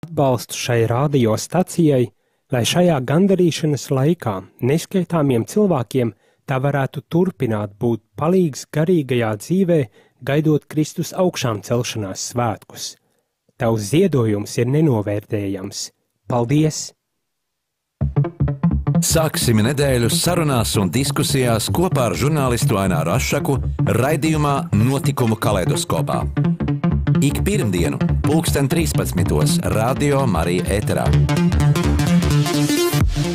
atbalstu šai radiostacijai, lai šajā gandarīšanas laikā neskaitāmiem cilvēkiem tā varētu turpināt būt palīgs garīgajā dzīvē, gaidot Kristus augšām celšanās svētkus. Tavs ziedojums ir nenovērtējams. Paldies! Sāksim nedēļu sarunās un diskusijās kopā ar žurnālistu Aināru Ašaku raidījumā Notikumu kaleidoskopā. Ik pirmdienu, 13:00 Radio Marija ēterā.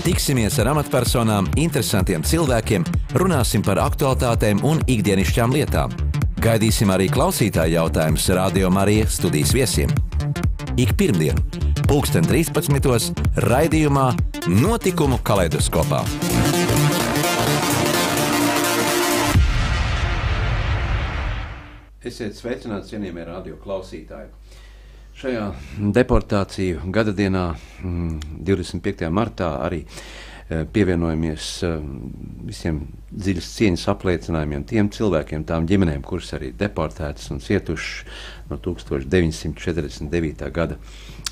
Tiksimies ar amatpersonām, interesantiem cilvēkiem, runāsim par aktualitātēm un ikdienišķām lietām. Gaidīsim arī klausītāju jautājumus Radio Marija studijas viesiem. Ik pirmdienu, 13:00 raidījumā Notikumu kaleidoskopā. Esiet sveicināti, cienījamie radio klausītāji. Šajā deportāciju gadadienā, 25. martā, arī pievienojamies visiem dziļas cieņas apliecinājumiem tiem cilvēkiem, tām ģimenēm, kuras arī deportētas un cietušas no 1949. gada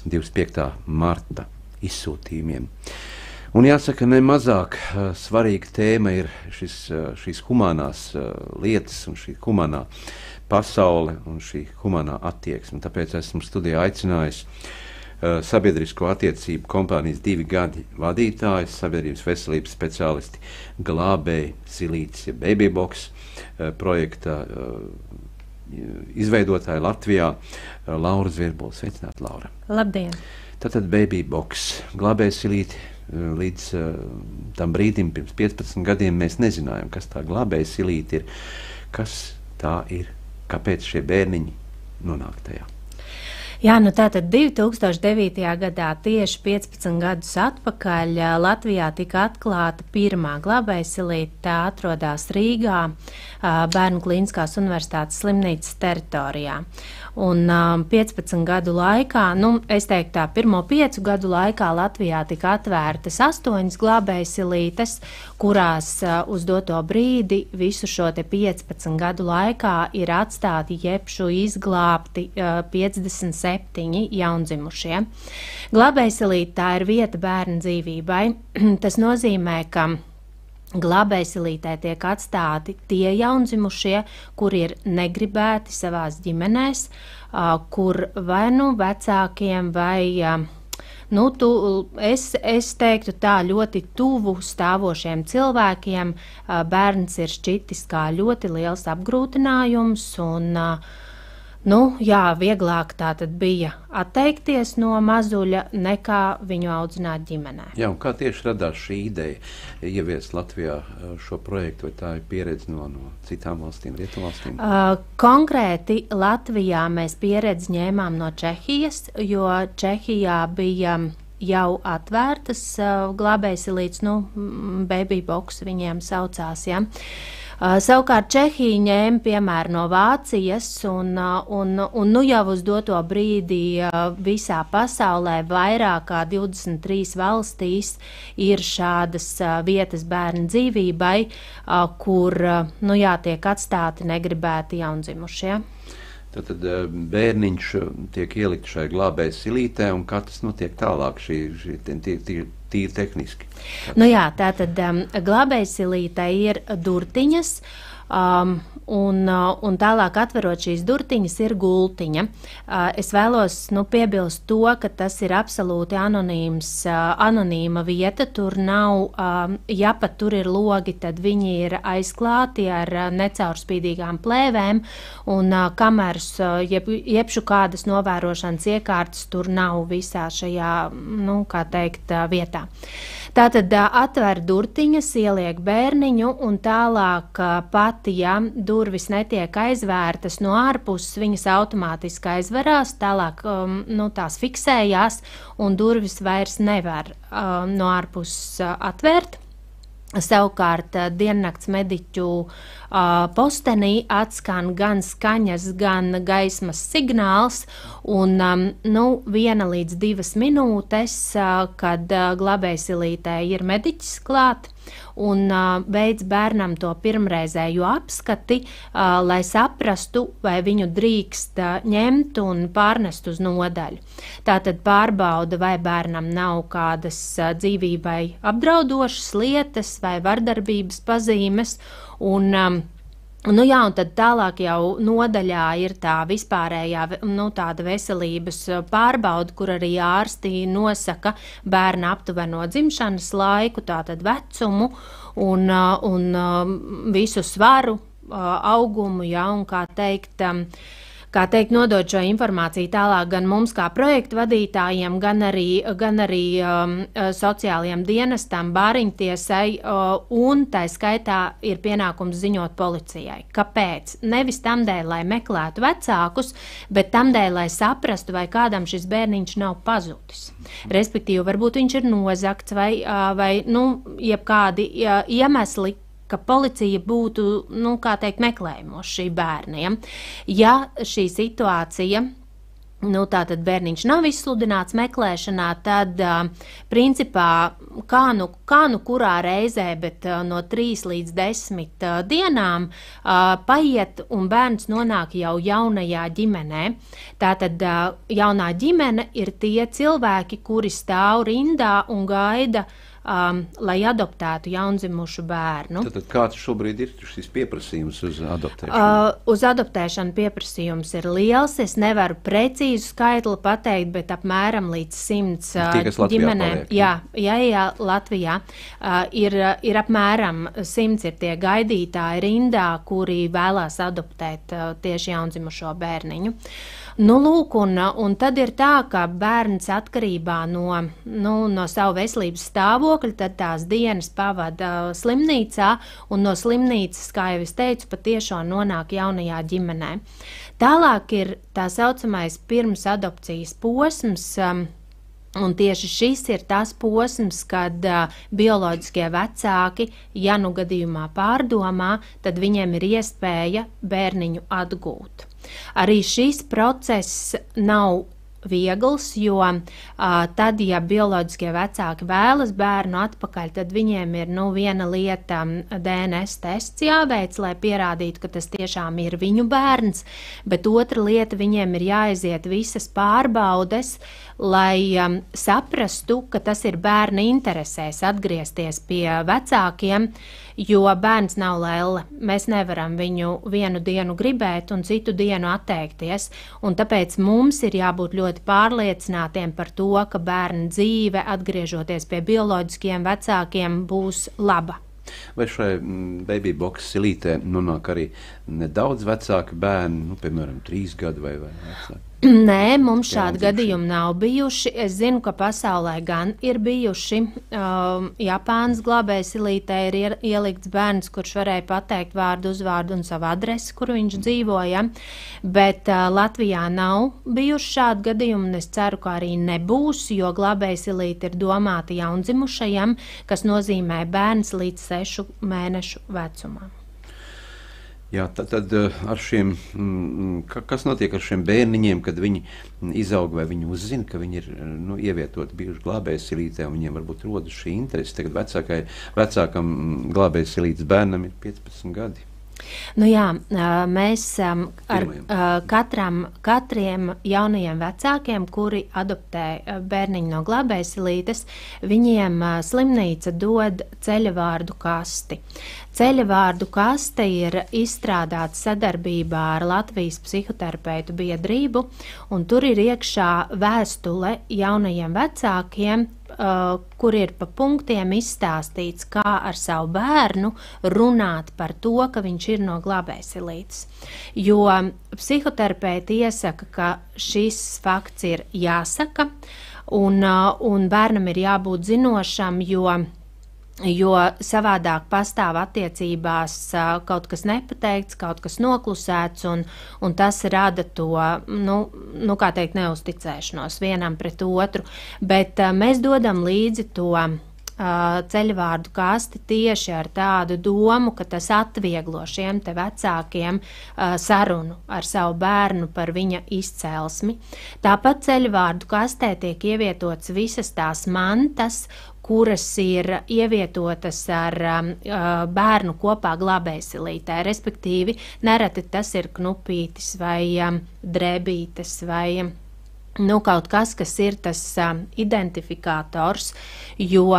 25. marta izsūtījumiem. Un jāsaka, nemazāk svarīga tēma ir šīs humanās lietas un šī humanā pasaule un šī humanā attieksme. Tāpēc esmu studijā aicinājis sabiedrisko attiecību kompānijas 2 gadi vadītājs, sabiedrības veselības speciālisti Glābēji Silītis, Babybox projekta izveidotāja Latvijā, Laura Zvirbulle. Sveicināti, Laura! Labdien! Tātad Babybox, Glābēji Silīti, līdz tam brīdim, pirms 15 gadiem, mēs nezinājām, kas tā Glābēji Silīti ir, kas tā ir, kāpēc šie bērniņi nonāk tajā. Jā, nu tātad 2009. gadā, tieši 15 gadus atpakaļ, Latvijā tika atklāta pirmā Glābēji Silīte. Tā atrodas Rīgā, Bērnu Klīniskās universitātes slimnīcas teritorijā. Un 15 gadu laikā, es teiktu tā, pirmo 5 gadu laikā Latvijā tika atvērtas 8 Glābēji Silītes, kurās uz doto brīdi visu šo te 15 gadu laikā ir atstāti jebšu izglābti 57 jaundzimušie. Glābēji Silīte, tā ir vieta bērna dzīvībai. Tas nozīmē, ka Glābēji Silītē tiek atstāti tie jaundzimušie, kuri ir negribēti savās ģimenēs, kur vai vecākiem vai, es teiktu tā, ļoti tuvu stāvošiem cilvēkiem bērns ir šķitis kā ļoti liels apgrūtinājums un vieglāk tā tad bija atteikties no mazuļa, nekā viņu audzināt ģimenē. Jā, un kā tieši radās šī ideja ieviest Latvijā šo projektu, vai tā ir pieredze no citām valstīm, rietumvalstīm? Konkrēti Latvijā mēs pieredzi ņēmām no Čehijas, jo Čehijā bija jau atvērtas Glābēji Silītes, Babybox viņiem saucās, ja. Savukārt Čehija ņēma piemēru no Vācijas un jau uz doto brīdi visā pasaulē vairāk kā 23 valstīs ir šādas vietas bērnu dzīvībai, kur tiek atstāti negribēti jaundzimušie. Tad bērniņš tiek ielikt šai Glābēji Silītē, un kā tas notiek tālāk, tīri tehniski? Tātad Glābēji Silītē ir durtiņas, un tālāk atverot šīs durtiņas ir gultiņa. Es vēlos piebilst to, ka tas ir absolūti anonīma vieta, tur nav, ja pat tur ir logi, tad viņi ir aizklāti ar necaurspīdīgām plēvēm, un kameras, jebšu kādas novērošanas iekārtas tur nav visā šajā, vietā. Tātad atver durtiņas, ieliek bērniņu, un tālāk pati, ja durvis netiek aizvērtas no ārpuses, viņas automātiski aizverās, tālāk tās fiksējās, un durvis vairs nevar no ārpuses atvērt. Savukārt diennakts mediķu postenī atskan gan skaņas, gan gaismas signāls, un 1 līdz 2 minūtes, kad Glābēji Silītē ir mediķis klāt, un veids bērnam to pirmreizējo apskati, lai saprastu, vai viņu drīkst ņemt un pārnest uz nodaļu. Tātad pārbauda, vai bērnam nav kādas dzīvībai apdraudošas lietas vai vardarbības pazīmes, un tad tālāk jau nodaļā ir tā vispārējā, tāda veselības pārbauda, kur arī ārsti nosaka bērna aptuveno dzimšanas laiku, tātad vecumu un visu svaru, augumu, un kā teikt, nodot šo informāciju tālāk gan mums kā projektu vadītājiem, gan arī sociālajiem dienestam, bāriņtiesai, un tā skaitā ir pienākums ziņot policijai. Kāpēc? Nevis tamdēļ, lai meklētu vecākus, bet tamdēļ, lai saprastu, vai kādam šis bērniņš nav pazudis. Respektīvi, varbūt viņš ir nozagts vai jebkādi iemesli, ka policija būtu, meklējumos šī bērniem. Ja šī situācija, tātad bērniņš nav izsludināts meklēšanā, tad, principā, kā kurā reizē, bet no 3 līdz 10 dienām paiet un bērns nonāk jau jaunajā ģimenē. Tātad jaunā ģimene ir tie cilvēki, kuri stāv rindā un gaida, lai adoptētu jaundzimušu bērnu. Tad kāds šobrīd ir šis pieprasījums uz adoptēšanu? Uz adoptēšanu pieprasījums ir liels. Es nevaru precīzu skaitli pateikt, bet apmēram līdz 100 ģimenēm. Jā, Latvijā ir apmēram 100 ir tie gaidītāji rindā, kuri vēlās adoptēt tieši jaundzimušo bērniņu. Lūk, un tad ir tā, ka bērns atkarībā no savu veselības stāvokļa, tad tās dienas pavada slimnīcā, un no slimnīcas, kā jau es teicu, patiešām nonāk jaunajā ģimenē. Tālāk ir tā saucamais pirms adopcijas posms, un tieši šis ir tas posms, kad bioloģiskie vecāki, ja gadījumā pārdomā, tad viņiem ir iespēja bērniņu atgūt. Arī šis process nav viegls, jo tad, ja bioloģiskie vecāki vēlas bērnu atpakaļ, tad viņiem ir viena lieta DNS tests jāveic, lai pierādītu, ka tas tiešām ir viņu bērns, bet otra lieta, viņiem ir jāaiziet visas pārbaudes, lai saprastu, ka tas ir bērna interesēs atgriezties pie vecākiem, jo bērns nav lelle. Mēs nevaram viņu vienu dienu gribēt un citu dienu atteikties, un tāpēc mums ir jābūt ļoti pārliecinātiem par to, ka bērna dzīve, atgriežoties pie bioloģiskiem vecākiem, būs laba. Vai šai baby box silītē nonāk arī nedaudz vecāki bērni, piemēram, 3 gadu vai vecāki? Nē, mums šādi gadījumi nav bijuši. Es zinu, ka pasaulē gan ir bijuši. Japānas glābējsilītē ir ielikts bērns, kurš varēja pateikt vārdu, uzvārdu un savu adresi, kur viņš dzīvoja, bet Latvijā nav bijuši šādi gadījumi, un es ceru, ka arī nebūs, jo glābējsilīte ir domāta jaundzimušajam, kas nozīmē bērns līdz 6 mēnešu vecumam. Jā, tad ar šiem, kas notiek ar šiem bērniņiem, kad viņi izaug vai viņi uzzina, ka viņi ir ievietoti bijuši glābējsilītē, un viņiem varbūt rodas šī interese. Tagad vecākam glābējsilītes bērnam ir 15 gadi. Mēs ar katriem jaunajiem vecākiem, kuri adoptē bērniņu no glābējsilītes, viņiem slimnīca dod ceļavārdu kasti. Ceļavārdu kaste ir izstrādāta sadarbībā ar Latvijas psihoterapeitu biedrību, un tur ir iekšā vēstule jaunajiem vecākiem, kur ir pa punktiem izstāstīts, kā ar savu bērnu runāt par to, ka viņš ir no glābējsilītes. Jo psihoterapeiti iesaka, ka šis fakts ir jāsaka, un bērnam ir jābūt zinošam, jo savādāk pastāv attiecībās kaut kas nepateikts, kaut kas noklusēts, un tas rada to, kā teikt, neusticēšanos vienam pret otru. Bet mēs dodam līdzi to ceļvārdu kasti tieši ar tādu domu, ka tas atvieglo šiem te vecākiem sarunu ar savu bērnu par viņa izcelsmi. Tāpat ceļvārdu kastē tiek ievietots visas tās mantas, kuras ir ievietotas ar bērnu kopā glābējsilītē, respektīvi nereti tas ir knupītis vai drēbītes vai kaut kas ir tas identifikators, jo,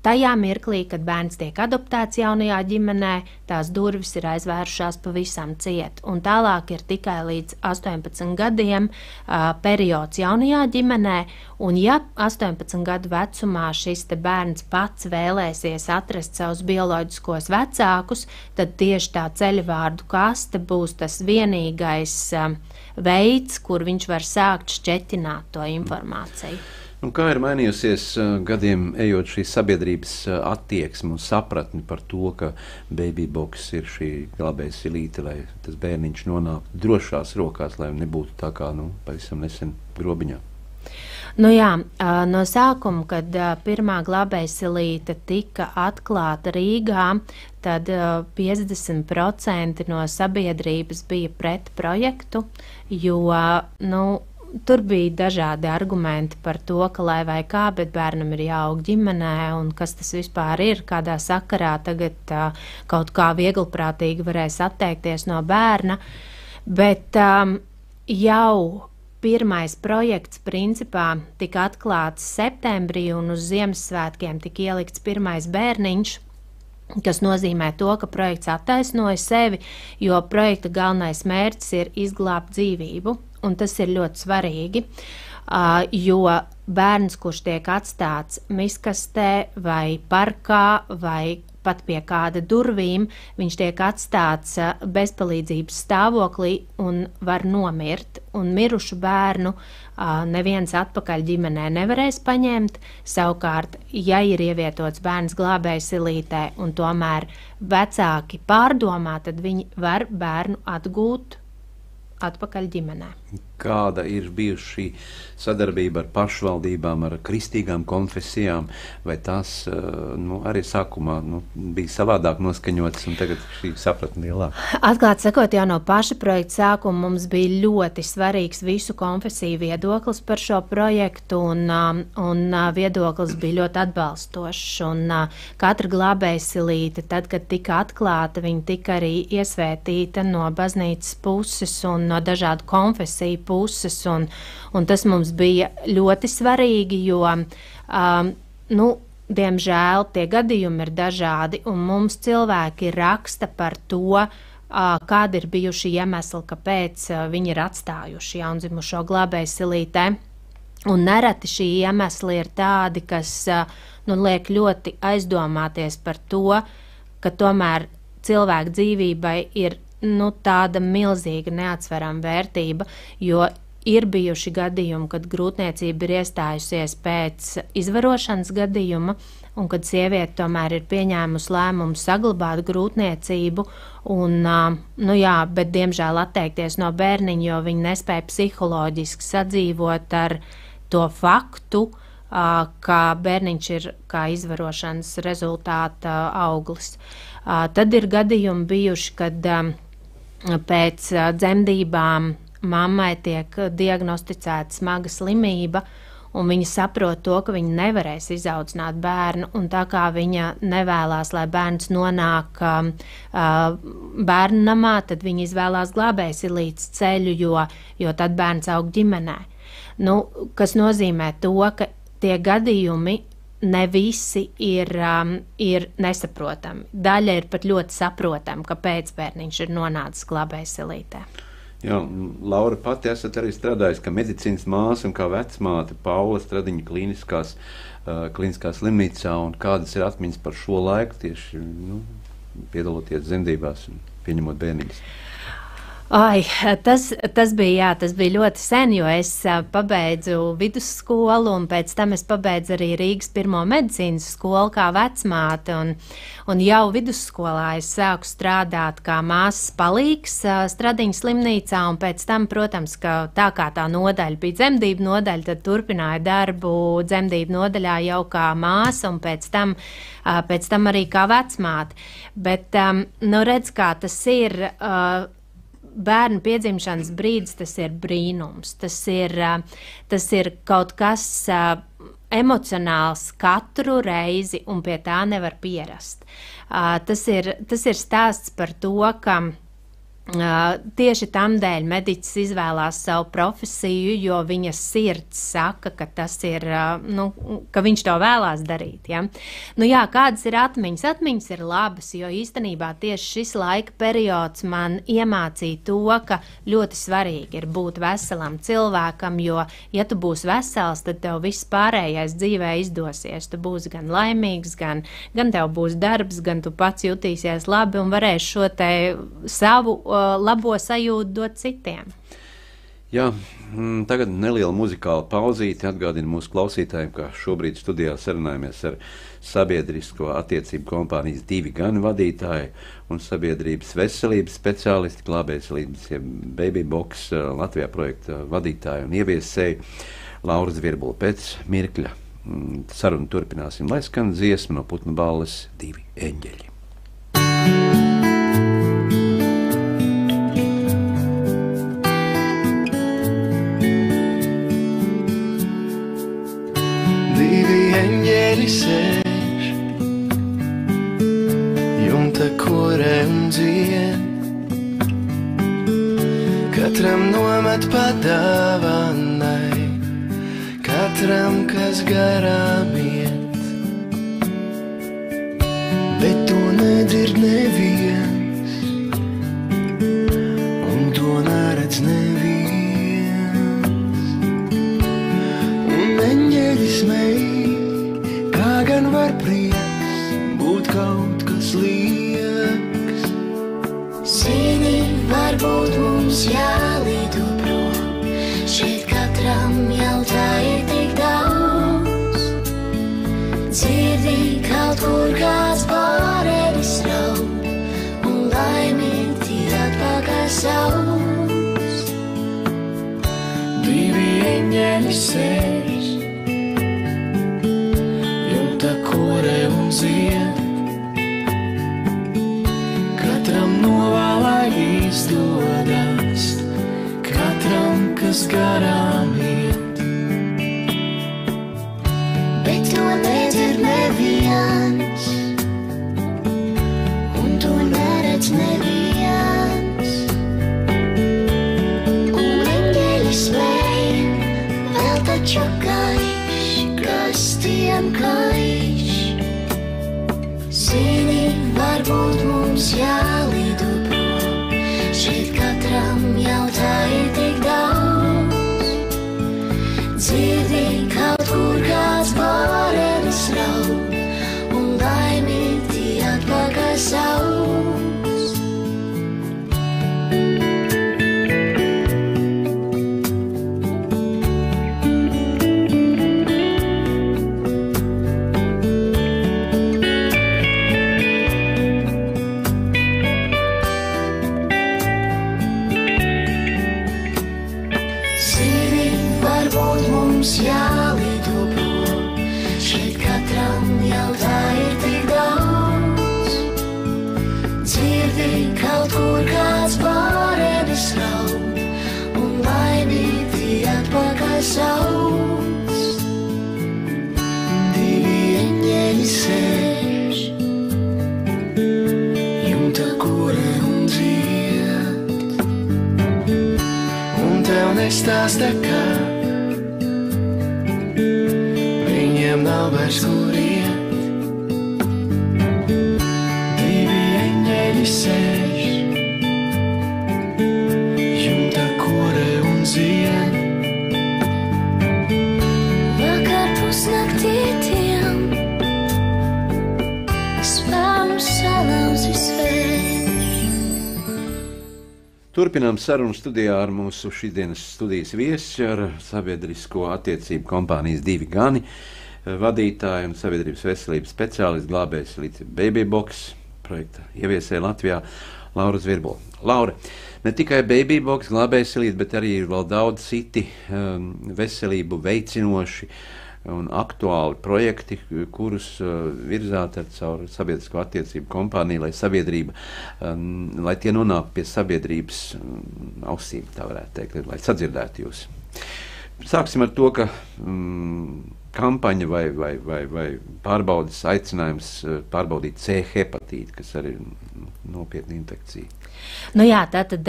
tajā mirklī, kad bērns tiek adoptēts jaunajā ģimenē, tās durvis ir aizvērušās pavisam ciet. Un tālāk ir tikai līdz 18 gadiem periods jaunajā ģimenē, un ja 18 gadu vecumā šis te bērns pats vēlēsies atrast savus bioloģiskos vecākus, tad tieši tā ceļvārdu kaste būs tas vienīgais veids, kur viņš var sākt šķetināt to informāciju. Kā ir mainījusies gadiem ejot šī sabiedrības attieksme un sapratni par to, ka baby box ir šī glābējsilīte, lai tas bērniņš nonāktu drošās rokās, lai nebūtu tā kā pavisam nesen grobiņā? No sākuma, kad pirmā glābējsilīte tika atklāta Rīgā, tad 50% no sabiedrības bija pret projektu, jo, tur bija dažādi argumenti par to, ka lai vai kā, bet bērnam ir jāaug ģimenē, un kas tas vispār ir, kādā sakarā tagad kaut kā vieglprātīgi varēs atteikties no bērna. Bet jau pirmais projekts principā tika atklāts septembrī, un uz Ziemassvētkiem tika ielikts pirmais bērniņš, kas nozīmē to, ka projekts attaisnoja sevi, jo projekta galvenais mērķis ir izglābt dzīvību. Un tas ir ļoti svarīgi, jo bērns, kurš tiek atstāts miskastē vai parkā vai pat pie kāda durvīm, viņš tiek atstāts bezpalīdzības stāvoklī un var nomirt. Un mirušu bērnu neviens atpakaļ ģimenē nevarēs paņemt. Savukārt, ja ir ievietots bērns glābējsilītē un tomēr vecāki pārdomā, tad viņi var bērnu atgūt atpakaļ ģimenē. Kāda ir bijusi šī sadarbība ar pašvaldībām, ar kristīgām konfesijām, vai tās arī sākumā bija savādāk noskaņotas un tagad šī sapratne lielāka? Atklāti sakot, jau no paša projekta sākuma mums bija ļoti svarīgs visu konfesiju viedoklis par šo projektu, un viedoklis bija ļoti atbalstošs. Un katra glābējsilīte, tad, kad tika atklāta, viņa tika arī iesvētīta no baznīcas puses un no dažādu konfesiju puses, un tas mums bija ļoti svarīgi, jo, diemžēl tie gadījumi ir dažādi, un mums cilvēki raksta par to, kādi ir bijuši iemesli, kāpēc viņi ir atstājuši jaundzimušo glābējsilītē. Un nereti šī iemesli ir tādi, kas liek ļoti aizdomāties par to, ka tomēr cilvēku dzīvībai ir tāda milzīga neatsverama vērtība, jo ir bijuši gadījumi, kad grūtniecība ir iestājusies pēc izvarošanas gadījuma, un kad sieviete tomēr ir pieņēmusi lēmumu saglabāt grūtniecību, bet diemžēl atteikties no bērniņa, jo viņi nespēja psiholoģiski sadzīvot ar to faktu, ka bērniņš ir kā izvarošanas rezultāta auglis. Tad ir gadījumi bijuši, kad pēc dzemdībām mammai tiek diagnosticēta smaga slimība, un viņa saprot to, ka viņa nevarēs izaudzināt bērnu, un tā kā viņa nevēlās, lai bērns nonāk bērnu namā, tad viņa izvēlās glābējsilītes ceļu, jo tad bērns aug ģimenē. Kas nozīmē to, ka tie gadījumi ne visi ir nesaprotami. Daļa ir pat ļoti saprotama, kāpēc bērniņš ir nonācis glābējsilītē. Jā, Laura, pati esat arī strādājusi kā medicīnas māsa un kā vecmāte Paula Stradiņa kliniskā slimnīcā, un kādas ir atmiņas par šo laiku tieši piedaloties dzemdībās un pieņemot bērniņus? Ai, tas bija ļoti sen, jo es pabeidzu vidusskolu, un pēc tam es pabeidzu arī Rīgas pirmo medicīnas skolu kā vecmāte, un jau vidusskolā es sāku strādāt kā māsas palīgs Stradiņu slimnīcā, un pēc tam, protams, ka tā kā tā nodaļa bija dzemdību nodaļa, tad turpināju darbu dzemdību nodaļā jau kā māsa, un pēc tam arī kā vecmāte. Bet, redz, kā tas ir... Bērnu piedzimšanas brīdis, tas ir brīnums. Tas ir kaut kas emocionāls katru reizi, un pie tā nevar pierast. Tas ir stāsts par to, ka tieši tam dēļ mediķis izvēlās savu profesiju, jo viņa sirds saka, ka tas ir, ka viņš to vēlās darīt. Ja? Kādas ir atmiņas? Atmiņas ir labas, jo īstenībā tieši šis laika periods man iemācīja to, ka ļoti svarīgi ir būt veselam cilvēkam, jo, ja tu būsi vesels, tad tev viss pārējais dzīvē izdosies. Tu būsi gan laimīgs, gan tev būs darbs, gan tu pats jutīsies labi un varēsi šo te savu labo sajūtu dot citiem. Jā, tagad neliela muzikāla pauzīte. Atgādina mūsu klausītājiem, ka šobrīd studijā sarunājamies ar sabiedrisko attiecību kompānijas 2 Gani vadītāju un sabiedrības veselības speciālisti, glābējsilības Baby Box Latvijā projekta vadītāju un ieviesēju Lauru Zvirbuli. Pēc mirkļa sarunu turpināsim, lai skan dziesma no Putnu balles 2 eņģeļi. Sēž jumta korē un dzied, katram nomet pa dāvanai, katram, kas garām iet, bet to nedzird neviens, un to neredz neviens, un eņģeļi smēj. Kā gan var prieks būt kaut kas liekas? Zini, varbūt mums jālido prom, šeit katram jau tā ir tik daudz. Dzirdi kaut kur kāds bārenis raud, un laimīgi tie atpakaļ sauc. 2 eņģeļi sēž korē un zied, katram novēlai izdodas, katram, kas garām iet, bet to nedzird neviens, un to neredz neviens, un eņģeļi smēj, vēl taču gaiš, kas tiem gaiš. Zini, varbūt mums jālido prom, šeit katram jau tā ir tik daudz. Dzirdi kaut kur kāds bārenis raud, un laimīgi tie atpakaļ sauc. Mums jālido prom, šeit katram jau tā ir tik daudz. Dzirdi kaut kur kāds bārenis raud, un laimīgi tie atpakaļ sauc. 2 eņģeļi sēž jumta korē un dzied, un tev nestāsta, ka viņiem nav vairs kur iet. 2 eņģeļi sēž jumta korē un zied, vakar pusnaktī tiem spēnu salauzi sveic. Turpinām sarunu studijā ar mūsu šīsdienas studijas viesi, ar sabiedrisko attiecību kompānijas 2 Gani vadītāju un sabiedrības veselības speciālistu glābējs līdz Babybox projekta ieviesēju Latvijā Lauru Zvirbuli. Laura, ne tikai Babybox glābējs līdz, bet arī ir vēl daudz citi veselību veicinoši un aktuāli projekti, kurus virzāt caur sabiedrisko attiecību kompāniju, lai sabiedrība, lai tie nonāk pie sabiedrības ausīm, tā varētu teikt, lai sadzirdētu jūs. Sāksim ar to, ka kampaņa vai pārbaudas aicinājums pārbaudīt C hepatītu, kas arī ir nopietna infekcija. Nu jā, tātad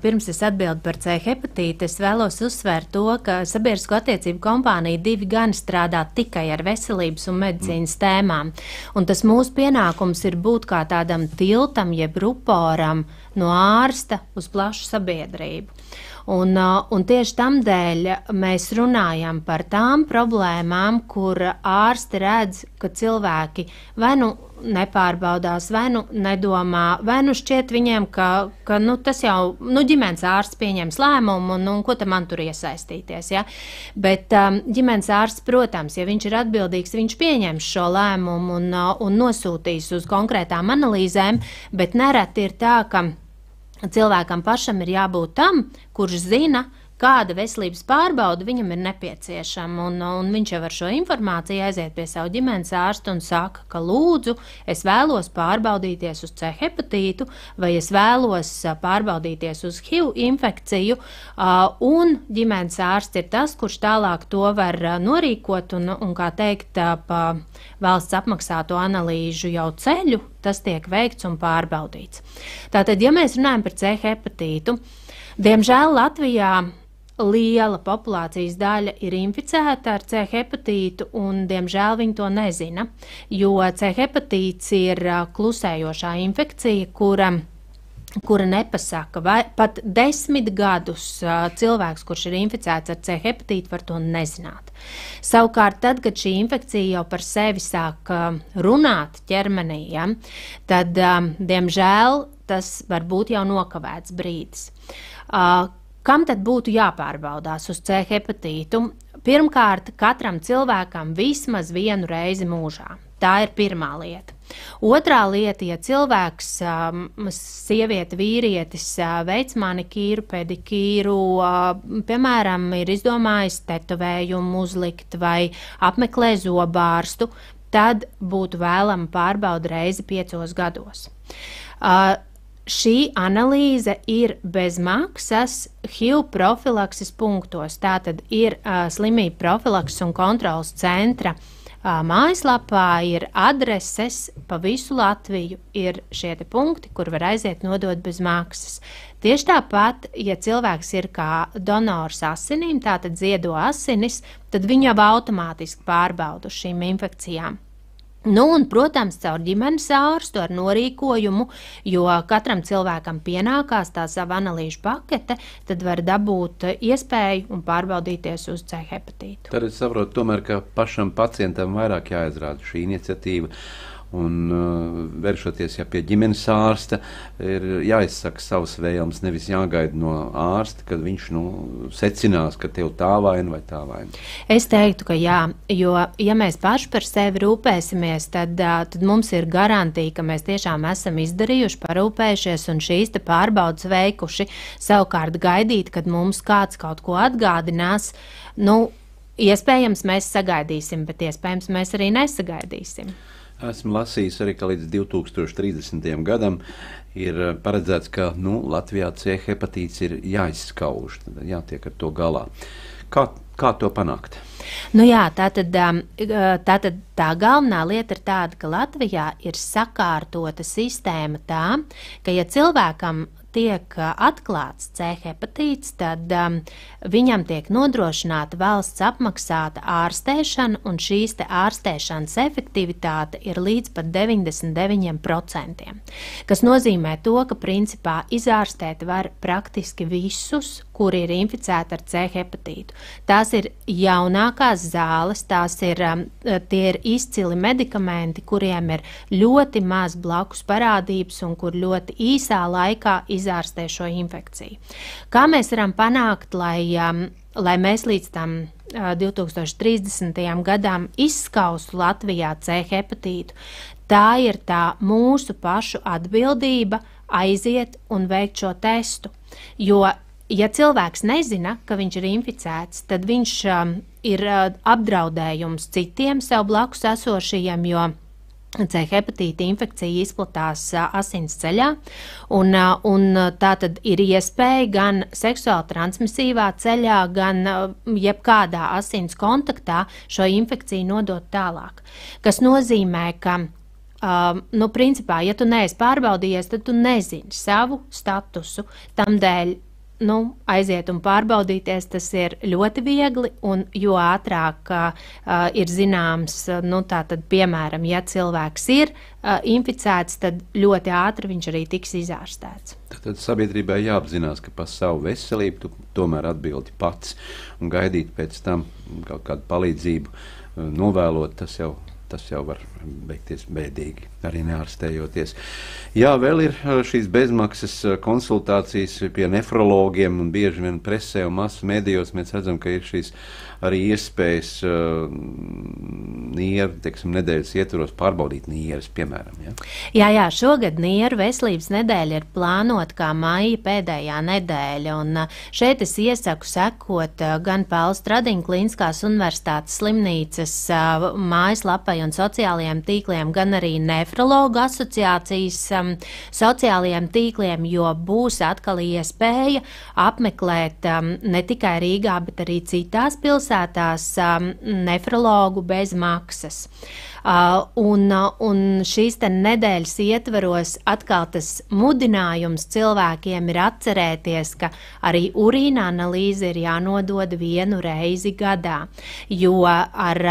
pirms es atbildu par C hepatītu, es vēlos uzsvērt to, ka sabiedrisko attiecību kompānija 2 Gani strādā tikai ar veselības un medicīnas tēmām. Un tas mūsu pienākums ir būt kā tādam tiltam, jeb ruporam no ārsta uz plašu sabiedrību. Un tieši tamdēļ mēs runājam par tām problēmām, kur ārsti redz, ka cilvēki vai nu nepārbaudās, vai nu nedomā, vai nu šķiet viņiem, ka tas jau ģimenes ārsts pieņems lēmumu, un ko tam man tur iesaistīties. Ja? Bet ģimenes ārsts, protams, ja viņš ir atbildīgs, viņš pieņems šo lēmumu un nosūtīs uz konkrētām analīzēm, bet nereti ir tā, ka cilvēkam pašam ir jābūt tam, kurš zina, kāda veselības pārbauda viņam ir nepieciešama, un viņš jau ar šo informāciju aiziet pie savu ģimenes ārstu un saka, ka lūdzu, es vēlos pārbaudīties uz C hepatītu, vai es vēlos pārbaudīties uz HIV infekciju, un ģimenes ārsts ir tas, kurš tālāk to var norīkot, un kā teikt, pa valsts apmaksāto analīžu jau ceļu, tas tiek veikts un pārbaudīts. Tātad, ja mēs runājam par C hepatītu, diemžēl Latvijā liela populācijas daļa ir inficēta ar C hepatītu, un diemžēl viņi to nezina, jo C hepatīts ir klusējošā infekcija, kura nepasaka, vai pat 10 gadus cilvēks, kurš ir inficēts ar C hepatītu, var to nezināt. Savukārt, tad, kad šī infekcija jau par sevi sāk runāt ķermenī, ja, tad, diemžēl, tas var būt jau nokavēts brīdis. Kam tad būtu jāpārbaudās uz C hepatītu? Pirmkārt, katram cilvēkam vismaz 1 reizi mūžā. Tā ir pirmā lieta. Otrā lieta, ja cilvēks, sieviete, vīrietis veic manikīru, pedikīru, piemēram, ir izdomājis tetovējumu uzlikt vai apmeklē zobārstu, tad būtu vēlama pārbauda reizi 5 gados. Šī analīze ir bez maksas HIV profilakses punktos. Tātad ir slimību profilakses un kontrolas centra mājaslapā, ir adreses pa visu Latviju, ir šie te punkti, kur var aiziet nodot bez maksas. Tieši tāpat, ja cilvēks ir kā donors asinīm, tātad ziedo asinis, tad viņu jau automātiski pārbauda uz šīm infekcijām. Nu, un, protams, caur ģimenes ārstu ar norīkojumu, jo katram cilvēkam pienākās tā sava analīžu pakete, tad var dabūt iespēju un pārbaudīties uz C hepatītu. Tad es saprotu tomēr, ka pašam pacientam vairāk jāizrāda šī iniciatīva. Un vēršoties pie ģimenes ārsta, ir jāizsaka savas vēlmes, nevis jāgaida no ārsta, kad viņš secinās, ka tev tā vaina vai tā vaina. Es teiktu, ka jā, jo ja mēs paši par sevi rūpēsimies, tad mums ir garantija, ka mēs tiešām esam izdarījuši, parūpējušies un šīs te pārbaudas veikuši. Savukārt gaidīt, kad mums kāds kaut ko atgādinās, iespējams mēs sagaidīsim, bet iespējams mēs arī nesagaidīsim. Esmu lasījis arī, ka līdz 2030. gadam ir paredzēts, ka Latvijā C hepatīts ir jāizskauž, jātiek ar to galā. Kā to panākt? Tātad tā galvenā lieta ir tāda, ka Latvijā ir sakārtota sistēma tā, ka ja cilvēkam tiek atklāts C hepatīts, tad viņam tiek nodrošināta valsts apmaksāta ārstēšana, un šīs te ārstēšanas efektivitāte ir līdz pat 99%. Kas nozīmē to, ka principā izārstēt var praktiski visus, kuri ir inficēti ar C hepatītu. Tās ir jaunākās zāles, tie ir izcili medikamenti, kuriem ir ļoti maz blakus parādības un kur ļoti īsā laikā izārstē šo infekciju. Kā mēs varam panākt, lai mēs līdz tam 2030. gadam izskaustu Latvijā C hepatītu? Tā ir tā mūsu pašu atbildība aiziet un veikt šo testu. Jo, ja cilvēks nezina, ka viņš ir inficēts, tad viņš ir apdraudējums citiem sev blakus esošajiem, jo C hepatīta infekcija izplatās asinsceļā, un tā tad ir iespēja gan seksuāli transmisīvā ceļā, gan jebkādā asins kontaktā šo infekciju nodot tālāk. Kas nozīmē, ka principā, ja tu neesi pārbaudījies, tad tu nezini savu statusu. Tamdēļ aiziet un pārbaudīties, tas ir ļoti viegli, un jo ātrāk ir zināms, tātad, piemēram, ja cilvēks ir inficēts, tad ļoti ātri viņš arī tiks izārstēts. Tad sabiedrībai jāapzinās, ka par savu veselību tu tomēr atbildi pats, un gaidīt pēc tam kaut kādu palīdzību novēlot, tas jau var beigties bēdīgi, arī neārstējoties. Jā, vēl ir šīs bezmaksas konsultācijas pie nefrologiem, un bieži vien presē un masu medijos mēs redzam, ka ir šīs arī iespējas nieru, nedēļas ietvaros pārbaudīt nieres, piemēram. Ja? Jā, šogad nieru veselības nedēļa ir plānota kā maija pēdējā nedēļa, un šeit es iesaku sekot gan Pāvila Stradiņa Kliniskās universitātes slimnīcas mājaslapai un sociālajiem tīkliem, gan arī nefrologu asociācijas sociālajiem tīkliem, jo būs atkal iespēja apmeklēt ne tikai Rīgā, bet arī citās pilsētās nefrologu bez maksas. Un šīs nedēļas ietveros atkal tas mudinājums cilvēkiem ir atcerēties, ka arī urīna analīze ir jānodod 1 reizi gadā, jo ar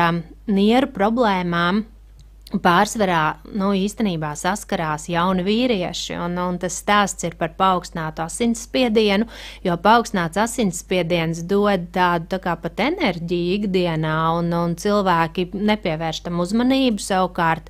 nieru problēmām pārsvarā īstenībā saskarās jauni vīrieši, un tas stāsts ir par paaugstinātu asinsspiedienu, jo paaugstināts asinsspiediens dod tādu tā kā pat enerģiju ikdienā, un cilvēki nepievērš tam uzmanību, savukārt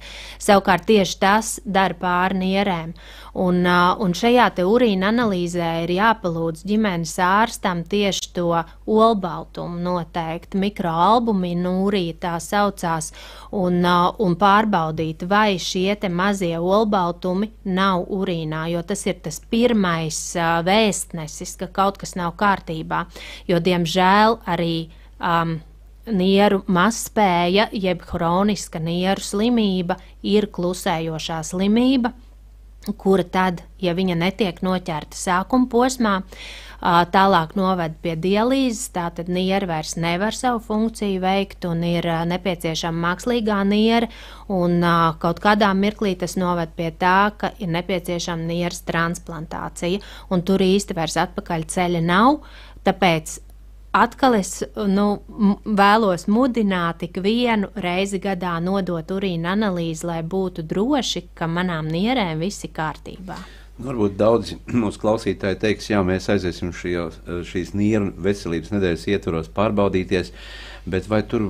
tieši tas dara pāri nierēm. Un šajā te urīna analīzē ir jāpalūdz ģimenes ārstam tieši to olbaltumu noteikti, mikroalbuminūrija tā saucās, un pārbaudīt, vai šie te mazie olbaltumi nav urīnā, jo tas ir tas pirmais vēstnesis, ka kaut kas nav kārtībā, jo diemžēl arī nieru mazspēja, jeb hroniska nieru slimība ir klusējošā slimība, kura tad, ja viņa netiek noķerta sākuma posmā, tālāk noved pie dialīzes, tātad niera vairs nevar savu funkciju veikt un ir nepieciešama mākslīgā niera, un kaut kādā mirklī tas noved pie tā, ka ir nepieciešama nieras transplantācija, un tur īsti vairs atpakaļ ceļa nav, tāpēc atkal es vēlos mudināt tik 1 reizi gadā nodot urīna analīzi, lai būtu droši, ka manām nierēm viss ir kārtībā. Varbūt daudzi mūsu klausītāji teiks, jā, mēs aiziesim šīs nieru veselības nedēļas ietvaros pārbaudīties, bet vai tur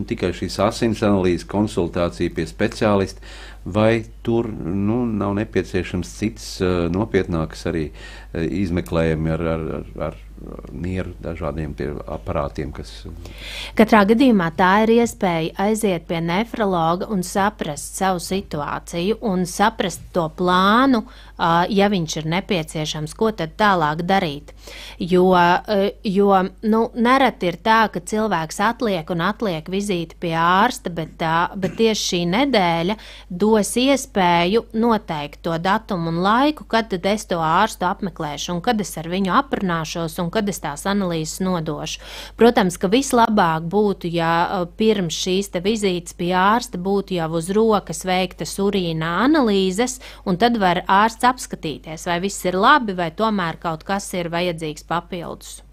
tikai šīs asins analīzes konsultācija pie speciālista, vai tur nav nepieciešams cits nopietnāks arī izmeklējumi ar nieru dažādiem aparātiem, kas... Katrā gadījumā tā ir iespēja aiziet pie nefrologa un saprast savu situāciju un saprast to plānu, ja viņš ir nepieciešams, ko tad tālāk darīt. Jo nereti ir tā, ka cilvēks atliek vizīti pie ārsta, bet tieši šī nedēļa dos iespēju noteikt to datumu un laiku, kad tad es to ārstu apmeklēšu un kad es ar viņu aprunāšos un kad es tās analīzes nodošu. Protams, ka vislabāk būtu, ja pirms šīs te vizītes pie ārsta būtu jau uz rokas veiktas urīna analīzes, un tad var ārsts apskatīties, vai viss ir labi, vai tomēr kaut kas ir vajadzīgs papildus.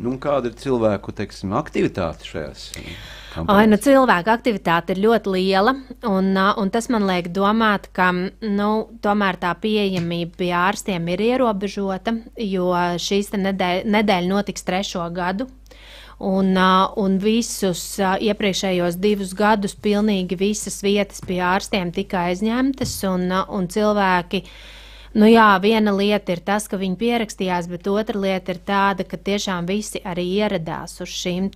Nu, kāda ir cilvēku, teiksim, aktivitāte šajās kampaņās? Cilvēku aktivitāte ir ļoti liela, un tas man liek domāt, ka tomēr tā pieejamība pie ārstiem ir ierobežota, jo šīs nedēļa notiks 3. gadu. Un visus iepriekšējos 2 gadus pilnīgi visas vietas pie ārstiem tika aizņemtas, un cilvēki, viena lieta ir tas, ka viņi pierakstījās, bet otra lieta ir tāda, ka tiešām visi arī ieradās uz šīm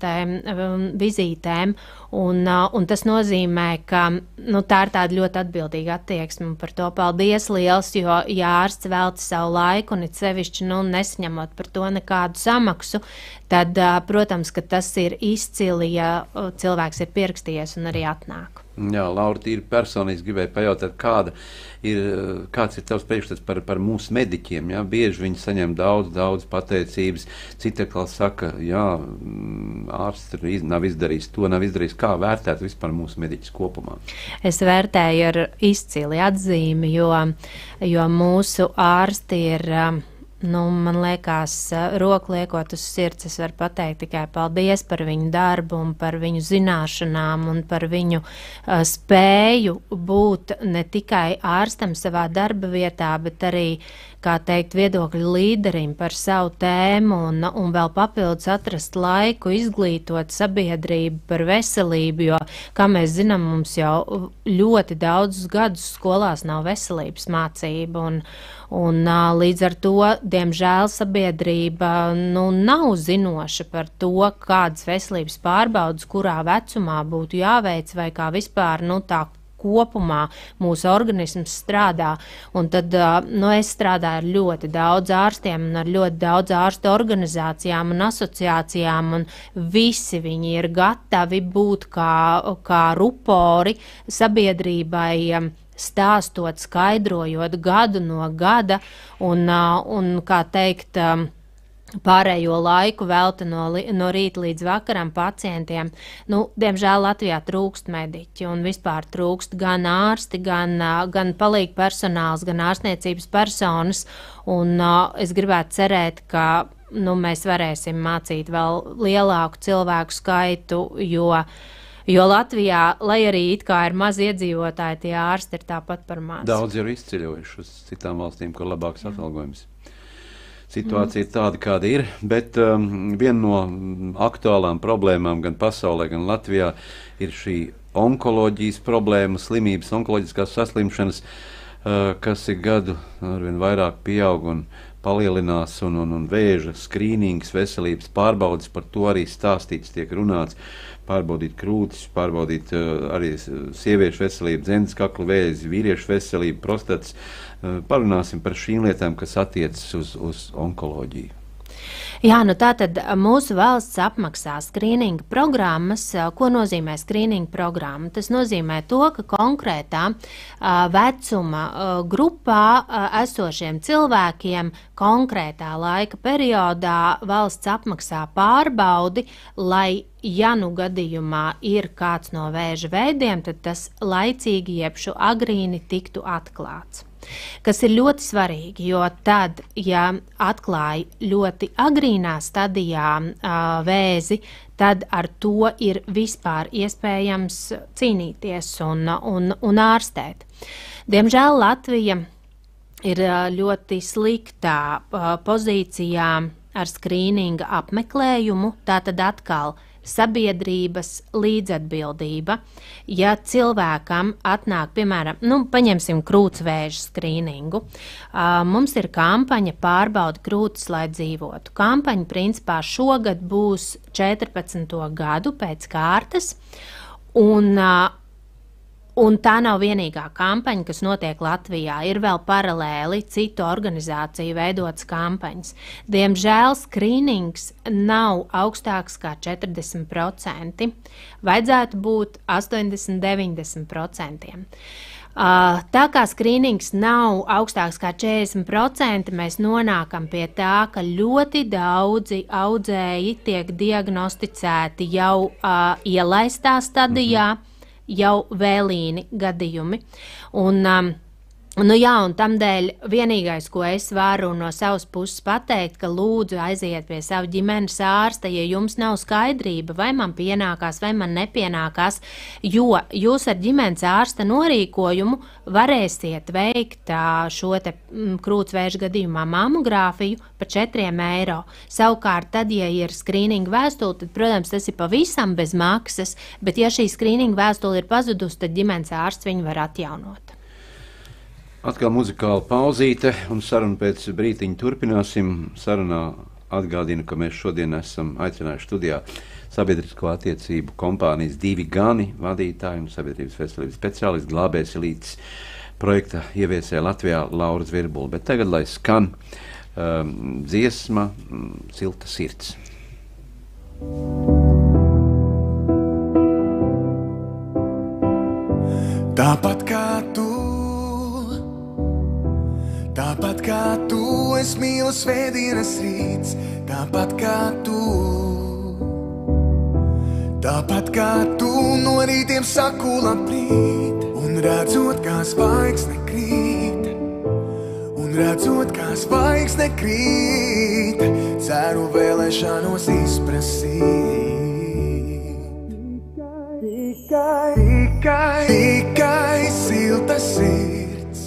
vizītēm, un tas nozīmē, ka tā ir tāda ļoti atbildīga attieksme, un par to paldies liels, jo ja ārsts velta savu laiku, un it sevišķi nesaņemot par to nekādu samaksu, tad, protams, ka tas ir izcili, ja cilvēks ir pierakstījies un arī atnāk. Jā, Laura, tīri personiski gribēju pajautāt, kāds ir tavs priekšstats par mūsu mediķiem? Jā? Bieži viņi saņem daudz pateicības, citi atkal saka, ārsts nav izdarījis to, nav izdarījis. Kā vērtēt vispār mūsu mediķis kopumā? Es vērtēju ar izcili atzīmi, jo mūsu ārsti ir... man liekas, roku liekot uz sirds, es varu pateikt tikai paldies par viņu darbu un par viņu zināšanām un par viņu spēju būt ne tikai ārstam savā darba vietā, bet arī, kā teikt, viedokļu līderim par savu tēmu un vēl papildus atrast laiku izglītot sabiedrību par veselību, jo, kā mēs zinām, mums jau ļoti daudzus gadus skolās nav veselības mācība, un līdz ar to, diemžēl, sabiedrība nav zinoša par to, kādas veselības pārbaudas, kurā vecumā būtu jāveic vai kā vispār tā kopumā mūsu organisms strādā. Un tad es strādāju ar ļoti daudz ārstiem un ar ļoti daudz ārstu organizācijām un asociācijām, un visi viņi ir gatavi būt kā rupori sabiedrībai, stāstot, skaidrojot gadu no gada un kā teikt, pārējo laiku velta no rīta līdz vakaram pacientiem. Diemžēl Latvijā trūkst mediķi un vispār trūkst gan ārsti, gan palīgu personāls, gan ārstniecības personas, un es gribētu cerēt, ka mēs varēsim mācīt vēl lielāku cilvēku skaitu, jo Latvijā, lai arī it kā ir maz iedzīvotāji, tie ārsti ir tāpat par maz. Daudz jau izceļojuši uz citām valstīm, kur labāks atalgojums. Situācija ir tāda, kāda ir, bet viena no aktuālām problēmām gan pasaulē, gan Latvijā ir šī onkoloģijas problēma, slimības, onkoloģiskās saslimšanas, kas ir gadu arvien vairāk pieaug un palielinās, un vēža skrīnings, veselības pārbaudes, par to arī stāstīts, tiek runāts, pārbaudīt krūtis, pārbaudīt arī sieviešu veselību, dzemdes kakla vēzi, vīriešu veselību, prostatas. Parunāsim par šīm lietām, kas attiecas uz onkoloģiju. Jā, tātad mūsu valsts apmaksā skrīninga programmas. Ko nozīmē skrīninga programma? Tas nozīmē to, ka konkrētā vecuma grupā esošiem cilvēkiem konkrētā laika periodā valsts apmaksā pārbaudi, lai gadījumā ir kāds no vēža veidiem, tad tas laicīgi jeb agrīni tiktu atklāts. Kas ir ļoti svarīgi, jo tad, ja atklāja ļoti agrīnā stadijā vēzi, tad ar to ir vispār iespējams cīnīties un ārstēt. Diemžēl Latvija ir ļoti sliktā pozīcijā ar skrīninga apmeklējumu, tātad atkal sabiedrības līdzatbildība. Ja cilvēkam atnāk, piemēram, paņemsim krūtsvēža skrīningu, mums ir kampaņa pārbauda krūtis, lai dzīvotu. Kampaņa principā šogad būs 14. gadu pēc kārtas, un tā nav vienīgā kampaņa, kas notiek Latvijā. Ir vēl paralēli citu organizāciju veidotas kampaņas. Diemžēl skrīnings nav augstāks kā 40%. Vajadzētu būt 80–90%. Tā kā skrīnings nav augstāks kā 40%, mēs nonākam pie tā, ka ļoti daudzi audzēji tiek diagnosticēti jau ielaistā stadijā, jau vēlīni gadījumi. Un Nu jā, un tamdēļ vienīgais, ko es varu no savas puses pateikt, ka lūdzu aiziet pie sava ģimenes ārsta, ja jums nav skaidrība, vai man pienākās, vai man nepienākās, jo jūs ar ģimenes ārsta norīkojumu varēsiet veikt šo te krūtsvēža gadījumā mamogrāfiju par 4 eiro. Savukārt, tad, ja ir skrīninga vēstule, tad, protams, tas ir pavisam bez maksas, bet ja šī skrīninga vēstule ir pazudusi, tad ģimenes ārsts viņu var atjaunot. Atkal muzikāla pauzīte, un sarunu pēc brītiņa turpināsim. Sarunā atgādinu, ka mēs šodien esam aicinājuši studijā sabiedrisko attiecību kompānijas 2 Gani vadītāju un sabiedrības veselības speciālistu Glābēs Ilītes projekta ieviesē Latvijā Laura Zvirbula. Bet tagad, lai skan dziesma Silta sirds. Tāpat kā tu, es mīlu svētdienas rīts, tāpat kā tu. Tāpat kā tu, no rītiem saku labrīt, un redzot, kā zvaigzne krīt, ceru vēlēšanos izprasīt. Tikai silta sirds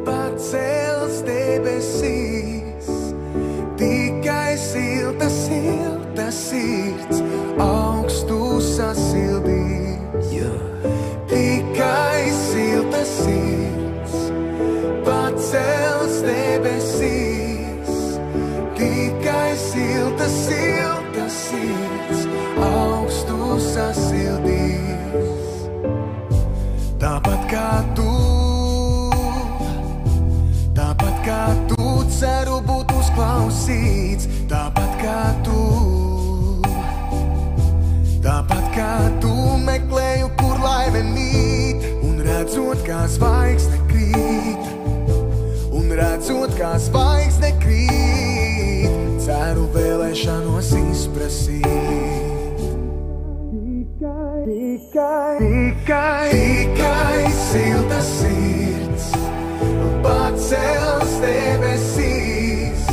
pacels debesīs, tikai silta sirds augstu sasildīs. Tikai silta sirds pacels debesīs, tikai silta sirds augstu sasildīs. Tāpat kā tu, ceru būt uzklausīts, tāpat kā tu meklēju, kur laime mīt, un redzot, kā zvaigzne krīt, ceru vēlēšanos izprasīt. Tikai silta sirds pacels debesīs,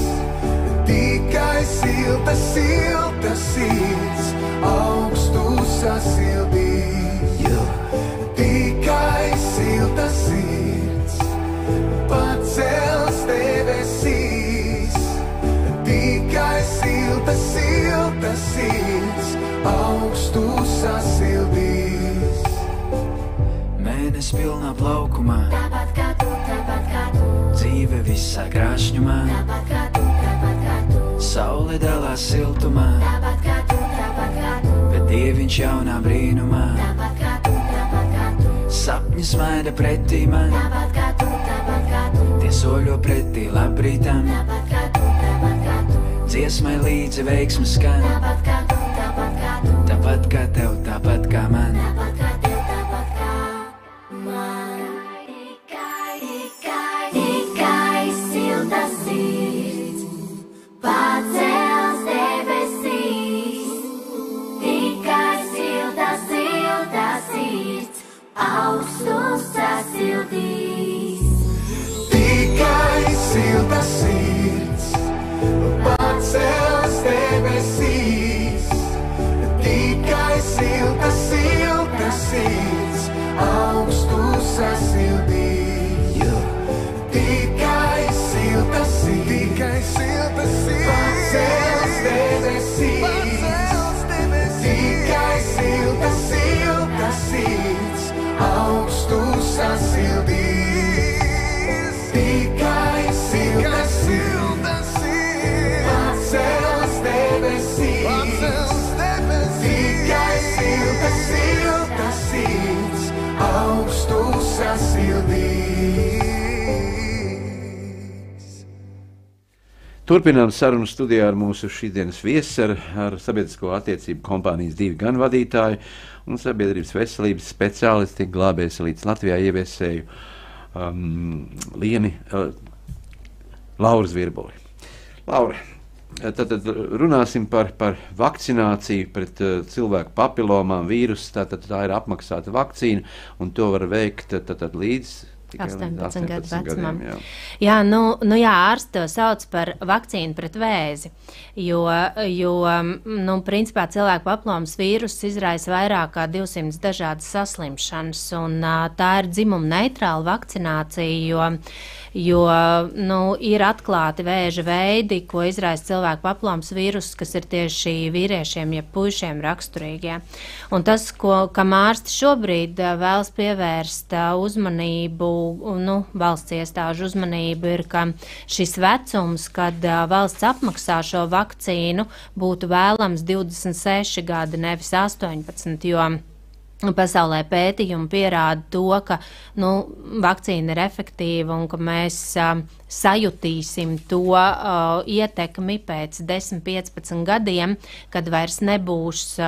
tikai silta sirds augstu sasildīs. Tikai silta sirds pacels debesīs, tikai silta sirds augstu sasildīs. Mēnes pilnā plaukumā, Tāpat kā tu, dzīve visā krāšņumā, tāpat kā tu, saule dalās siltumā, tāpat kā tu, bet Dieviņš jaunā brīnumā, tāpat kā tu, sapņi smaida pretī man, tāpat kā tu, tie soļo pretī labrītam, tāpat kā tu, dziesmai līdzi veiksmes skan, tāpat kā tu, tāpat kā tev, tāpat kā man. tāpat kā tev, tāpat kā man. Tikai silta sirds pacels debesīs, tikai silta sirds augstu sasildīs. Tikai silta sirds pacels debesīs, tikai silta sirds augstu sasildīs. Tikai silta sirds pacels debesīs, tikai silta sirds augstu sasildīs. Tikai silta sirds pacels debesīs, tikai silta sirds augstu sasildīs. Turpinām sarunu studijā ar mūsu šīdienas viesi, ar sabiedrisko attiecību kompānijas 2 Gani vadītāju un sabiedrības veselības speciālisti Glābēs Ilītes Latvijā ieviesēju Lieni Lauru Zvirbuli. Laura, tad runāsim par vakcināciju pret cilvēku papilomām vīrusu. Tā ir apmaksāta vakcīna, un to var veikt līdz 18 gadu vecumam. Jā. Jā, jā, ārsti to sauc par vakcīnu pret vēzi, jo principā cilvēku papillomas vīruss izraisa vairāk kā 200 dažādas saslimšanas, un tā ir dzimuma neitrāla vakcinācija, jo ir atklāti vēža veidi, ko izraisa cilvēku papillomas vīruss, kas ir tieši vīriešiem, ja puišiem raksturīgie. Un tas, kam ārsti šobrīd vēlas pievērst uzmanību, valsts iestāžu uzmanību, ir, ka šis vecums, kad valsts apmaksā šo vakcīnu, būtu vēlams 26 gadi, nevis 18, jo pasaulē pētījumi pierāda to, ka vakcīna ir efektīva un ka mēs sajutīsim to ietekmi pēc 10-15 gadiem, kad vairs nebūs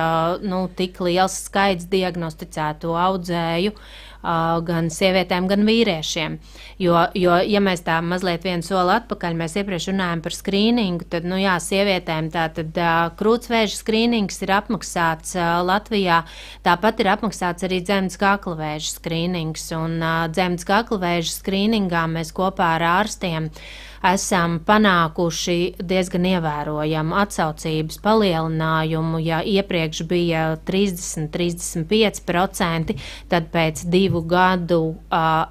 tik liels skaits diagnosticēto audzēju gan sievietēm, gan vīriešiem. Jo, ja mēs tā mazliet vienu soli atpakaļ, mēs iepriekš runājam par skrīningu, tad, sievietēm tātad krūtsvēža skrīnings ir apmaksāts Latvijā, tāpat ir apmaksāts arī dzemdes kaklavēža skrīnings, un dzemdes kaklavēža skrīningā mēs kopā ar ārstiem esam panākuši diezgan ievērojamu atsaucības palielinājumu. Ja iepriekš bija 30-35%, tad pēc 2 gadu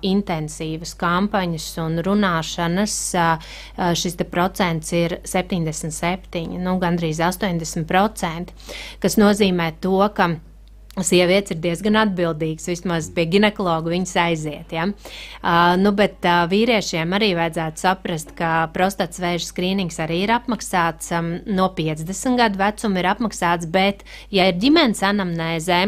intensīvas kampaņas un runāšanas šis te procents ir 77, gandrīz 80%, kas nozīmē to, ka sievietes ir diezgan atbildīgas, vismaz pie ginekologa viņas aiziet. Ja? Bet vīriešiem arī vajadzētu saprast, ka prostatas vēža skrīnings arī ir apmaksāts, no 50 gadu vecuma ir apmaksāts, bet, ja ir ģimenes anamnēzē,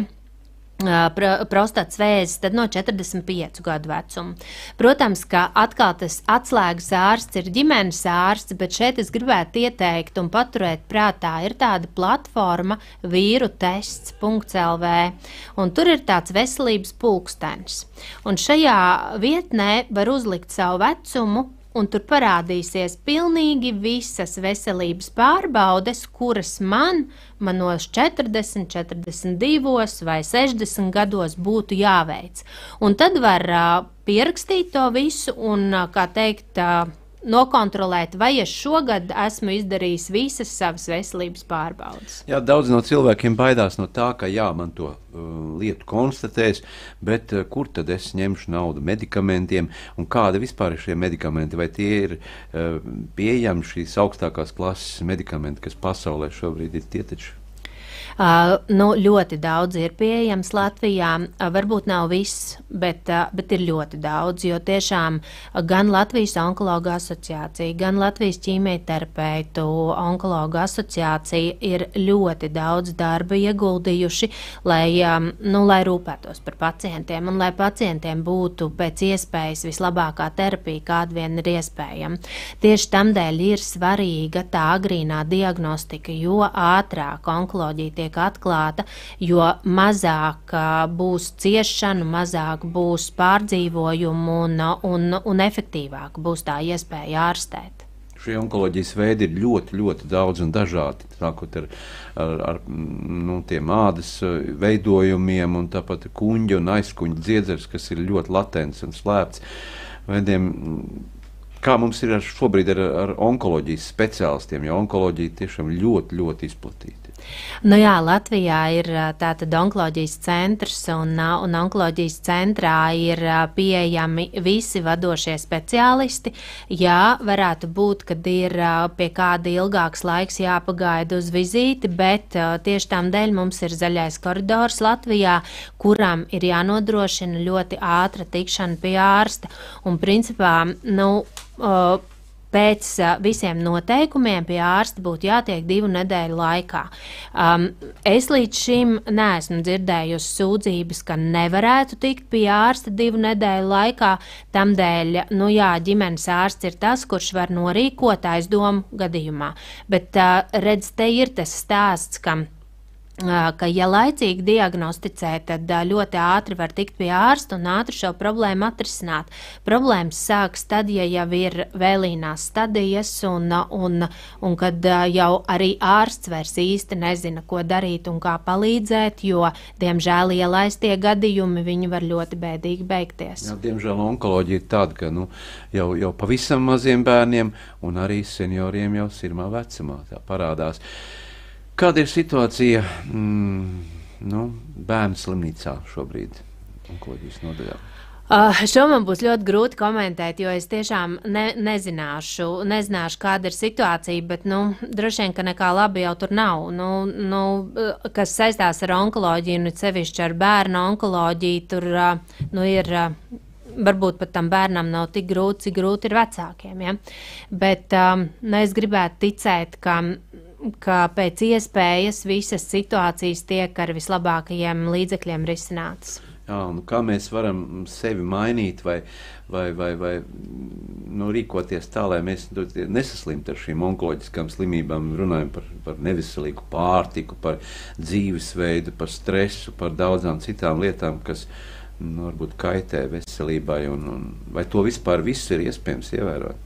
prostatas vēzis, tad no 45 gadu vecuma. Protams, ka atkal tas atslēgas ārsts ir ģimenes ārsts, bet šeit es gribētu ieteikt un paturēt prātā, ir tāda platforma vīrutests.lv, un tur ir tāds veselības pulkstenis. Un šajā vietnē var uzlikt savu vecumu, un tur parādīsies pilnīgi visas veselības pārbaudes, kuras manos 40, 42 vai 60 gados būtu jāveic. Un tad var pierakstīt to visu un, kā teikt, nokontrolēt, vai es šogad esmu izdarījis visas savas veselības pārbaudes. Jā, daudz no cilvēkiem baidās no tā, ka man to lietu konstatēs, bet kur tad es ņemšu naudu medikamentiem un kāda vispār ir šie medikamenti, vai tie ir pieejami šīs augstākās klases medikamenti, kas pasaulē šobrīd ir tie taču? Ļoti daudz ir pieejams Latvijā, varbūt nav viss, bet ir ļoti daudz, jo tiešām gan Latvijas onkologa asociācija, gan Latvijas ķīmijterapeitu onkologa asociācija ir ļoti daudz darba ieguldījuši, lai rūpētos par pacientiem un lai pacientiem būtu pēc iespējas vislabākā terapija, kāda vien ir iespējama. Tieši tamdēļ ir svarīga tā agrīnā diagnostika, jo ātrāk onkoloģija tiek atklāta, jo mazāk būs ciešanu, mazāk būs pārdzīvojumu un efektīvāk būs tā iespēja ārstēt. Šie onkoloģijas veidi ir ļoti, ļoti daudz un dažādi, sākot ar tiem ādas veidojumiem un tāpat kuņģa un aizkuņģa dziedzers, kas ir ļoti latents un slēpts veidiem. Kā mums ir šobrīd ar onkoloģijas speciālistiem, jo onkoloģija tiešām ļoti, ļoti izplatīta? Latvijā ir tātad onkoloģijas centrs, un onkoloģijas centrā ir pieejami visi vadošie speciālisti. Jā, varētu būt, kad ir pie kāda ilgāks laiks jāpagaida uz vizīti, bet tieši tam dēļ mums ir zaļais koridors Latvijā, kuram ir jānodrošina ļoti ātra tikšana pie ārsta. Un principā, pēc visiem noteikumiem pie ārsta būtu jātiek 2 nedēļu laikā. Es līdz šim neesmu dzirdējusi sūdzības, ka nevarētu tikt pie ārsta 2 nedēļu laikā. Tamdēļ, ģimenes ārsts ir tas, kurš var norīkot aizdomu gadījumā. Bet, redz, te ir tas stāsts, ka ka, ja laicīgi diagnosticē, tad ļoti ātri var tikt pie ārsta un ātri šo problēmu atrisināt. Problēmas sāks tad, ja jau ir vēlīnās stadijas un kad jau arī ārsts vairs īsti nezina, ko darīt un kā palīdzēt, jo, diemžēl, ielaistie gadījumi, viņi var ļoti bēdīgi beigties. Jā, diemžēl onkoloģija ir tāda, ka jau pavisam maziem bērniem un arī senioriem jau sirmā vecumā tā parādās. Kāda ir situācija bērnu slimnīcā šobrīd onkoloģijas nodaļā? Šo man būs ļoti grūti komentēt, jo es tiešām nezināšu, kāda ir situācija, bet, droši vien, ka nekā labi jau tur nav. Kas saistās ar onkoloģiju, un sevišķi ar bērnu onkoloģiju, tur, ir... Varbūt pat tam bērnam nav tik grūti, cik grūti ir vecākiem, ja? Bet es gribētu ticēt, ka pēc iespējas visas situācijas tiek ar vislabākajiem līdzekļiem risinātas. Jā, un kā mēs varam sevi mainīt vai rīkoties tā, lai mēs nesaslimtu ar šīm onkoloģiskām slimībām, runājam par neveselīgu pārtiku, par dzīvesveidu, par stresu, par daudzām citām lietām, kas varbūt kaitē veselībai, vai to vispār viss ir iespējams ievērot?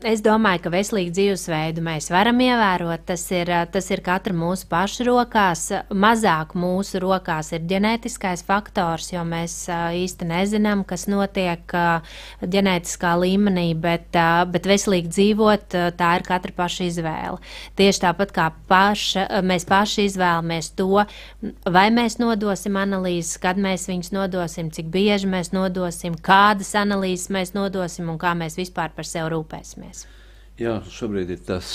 Es domāju, ka veselīgu dzīvesveidu mēs varam ievērot. Tas ir katra mūsu paša rokās. Mazāk mūsu rokās ir ģenētiskais faktors, jo mēs īsti nezinām, kas notiek ģenētiskā līmenī, bet veselīgi dzīvot, tā ir katra paša izvēle. Tieši tāpat kā mēs paši izvēlamies to, vai mēs nodosim analīzes, kad mēs viņus nodosim, cik bieži mēs nodosim, kādas analīzes mēs nodosim un kā mēs vispār par sevi rūpēsimies. Jā, šobrīd ir tas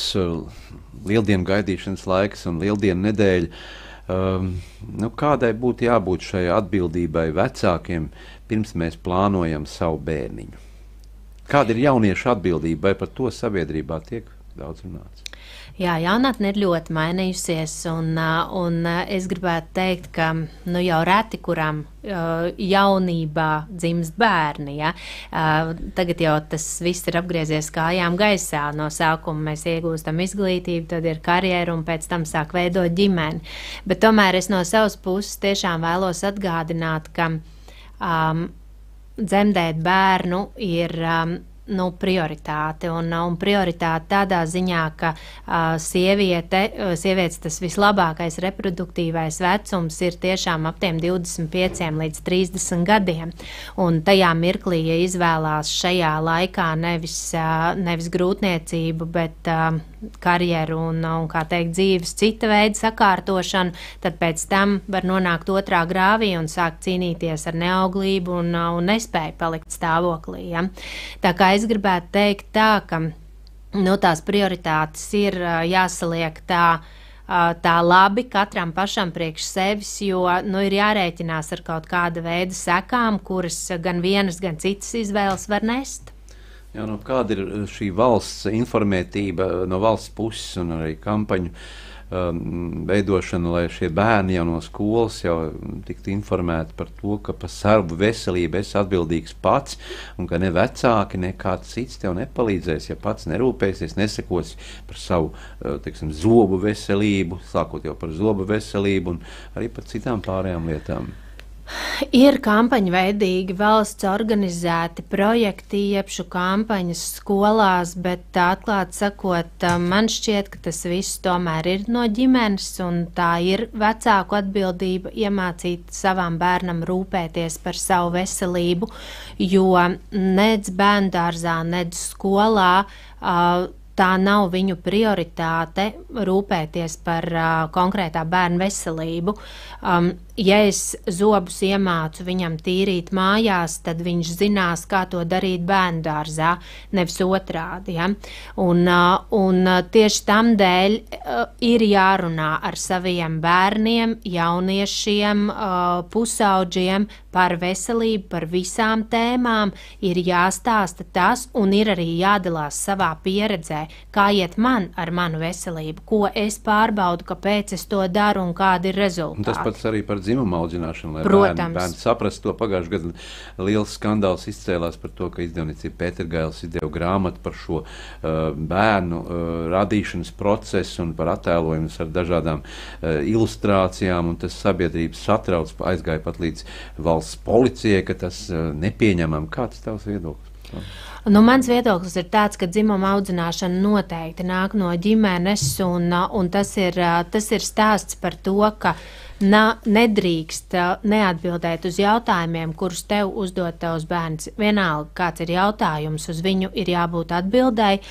lieldienu gaidīšanas laiks un lieldienu nedēļa. Kādai būtu jābūt šai atbildībai vecākiem, pirms mēs plānojam savu bērniņu? Kāda ir jauniešu atbildība, vai par to sabiedrībā tiek daudz runāts? Jā, jaunatne ir ļoti mainījusies, un es gribētu teikt, ka jau reti, kuram jaunībā dzimst bērni. Ja? Tagad jau tas viss ir apgriezies kājām gaisā. No sākuma mēs iegūstam izglītību, tad ir karjera un pēc tam sāk veidot ģimeni. Bet tomēr es no savas puses tiešām vēlos atgādināt, ka dzemdēt bērnu ir prioritāte, un prioritāte tādā ziņā, ka sievietes tas vislabākais reproduktīvais vecums ir tiešām ap tiem 25 līdz 30 gadiem, un tajā mirklī, ja izvēlās šajā laikā nevis grūtniecību, bet karjeru un, kā teikt, dzīves cita veida sakārtošanu, tad pēc tam var nonākt otrā grāvī un sākt cīnīties ar neauglību un nespēju palikt stāvoklī. Ja? Tā kā es gribētu teikt tā, ka tās prioritātes ir jāsaliek tā labi katram pašam priekš sevis, jo ir jārēķinās ar kaut kāda veida sekām, kuras gan vienas, gan citas izvēles var nest. Jā, kāda ir šī valsts informētība no valsts puses un arī kampaņu veidošana, lai šie bērni jau no skolas jau tiktu informēti par to, ka par savu veselību esi atbildīgs pats un ka ne vecāki, ne kāds cits tev nepalīdzēs, ja pats nerūpēsies, nesekosi par savu, zobu veselību, sākot jau par zobu veselību un arī par citām pārējām lietām. Ir kampaņveidīgi valsts organizēti projekti, iepšu kampaņas skolās, bet atklāt sakot, man šķiet, ka tas viss tomēr ir no ģimenes, un tā ir vecāku atbildība iemācīt savam bērnam rūpēties par savu veselību, jo nedz bērndārzā, nedz skolā tā nav viņu prioritāte rūpēties par konkrētā bērna veselību. Ja es zobus iemācu viņam tīrīt mājās, tad viņš zinās, kā to darīt bērndārzā, nevis otrādi. Ja? Un tieši tam dēļ ir jārunā ar saviem bērniem, jauniešiem, pusauģiem par veselību, par visām tēmām, ir jāstāsta tas un ir arī jādalās savā pieredzē. kā iet man ar manu veselību, ko es pārbaudu, kāpēc es to daru un kādi ir rezultāti. Un tas pats arī par dzimumu audzināšanu, lai Protams. bērni saprastu to. Pagājušajā gadā liels skandāls izcēlās par to, ka izdevniecība Pētergailis izdeva grāmatu par šo bērnu radīšanas procesu un par attēlojumus ar dažādām ilustrācijām, un tas sabiedrības satrauc, aizgāja pat līdz valsts policijai, ka tas nepieņemam. Kāds tavs viedoklis? Nu, mans viedoklis ir tāds, ka dzimuma audzināšana noteikti nāk no ģimenes, un tas ir stāsts par to, ka nedrīkst neatbildēt uz jautājumiem, kurus tev uzdod tavs bērns. Vienalga, kāds ir jautājums, uz viņu ir jābūt atbildēji.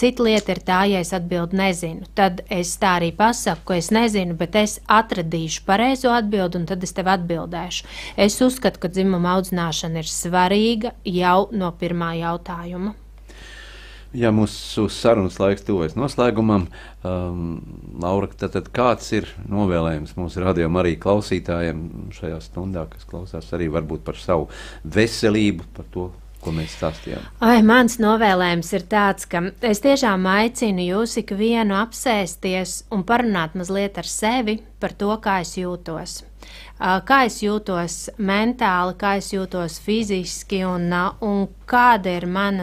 Cita lieta ir tā, ja es atbildu nezinu. Tad es tā arī pasaku, ka es nezinu, bet es atradīšu pareizo atbildi, un tad es tev atbildēšu. Es uzskatu, ka dzimuma audzināšana ir svarīga jau no pirmā jautājuma. Jā, mūsu sarunas laiks tuvojas noslēgumam. Laura, tad kāds ir novēlējums mūsu Radio Marija klausītājiem šajā stundā, kas klausās arī varbūt par savu veselību, par to, ko mēs stāstījām? Mans novēlējums ir tāds, ka es tiešām aicinu jūs ikvienu apsēsties un parunāt mazliet ar sevi par to, kā es jūtos. Kā es jūtos mentāli, kā es jūtos fiziski un kāda ir mana,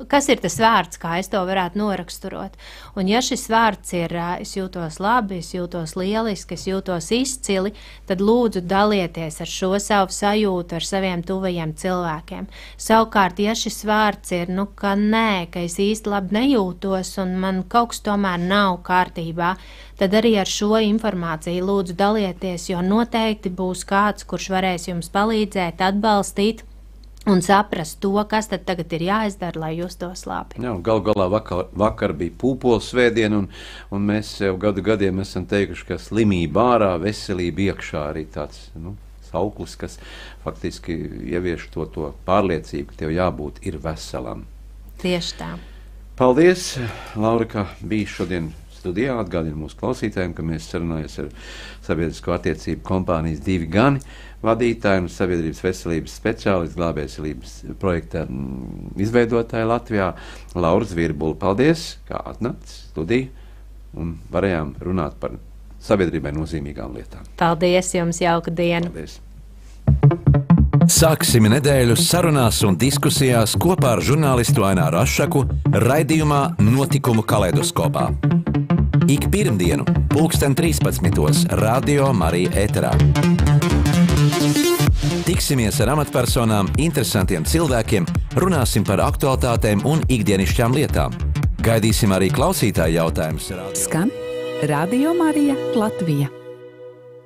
kas ir tas vārds, kā es to varētu noraksturot. Un ja šis vārds ir, es jūtos labi, es jūtos lieliski, es jūtos izcili, tad lūdzu dalieties ar šo savu sajūtu ar saviem tuvajiem cilvēkiem. Savukārt, ja šis vārds ir, ka nē, ka es īsti labi nejūtos un man kaut kas tomēr nav kārtībā, tad arī ar šo informāciju lūdzu dalieties, jo noteikti būs kāds, kurš varēs jums palīdzēt, atbalstīt un saprast to, kas tad tagad ir jāizdara, lai justos labi. Jā, galu galā vakar bija pūpoles svētdiena, un mēs jau gadiem esam teikuši, ka slimība ārā, veselība iekšā, arī tāds sauklis, kas faktiski ievieš to pārliecību, ka tev jābūt ir veselam. Tieši tā. Paldies, Laura, ka biji šodien studijā. Atgādinu mūsu klausītājiem, ka mēs sarunājamies ar sabiedrisko attiecību kompānijas 2 Gani vadītāju un sabiedrības veselības speciālistu glābējveselības projekta izveidotāju Latvijā Lauru Zvirbuli. Paldies, kā atnācis studiju un varējām runāt par sabiedrībai nozīmīgām lietām. Paldies jums, jauka diena! Paldies! Sāksim nedēļu sarunās un diskusijās kopā ar žurnālistu Aināru Ašaku raidījumā Notikumu kaleidoskopā. Ik pirmdienu, 13:13. Radio Marija ēterā. Tiksimies ar amatpersonām, interesantiem cilvēkiem, runāsim par aktualitātēm un ikdienišķām lietām. Gaidīsim arī klausītāju jautājumus. Skan Radio Marija Latvija.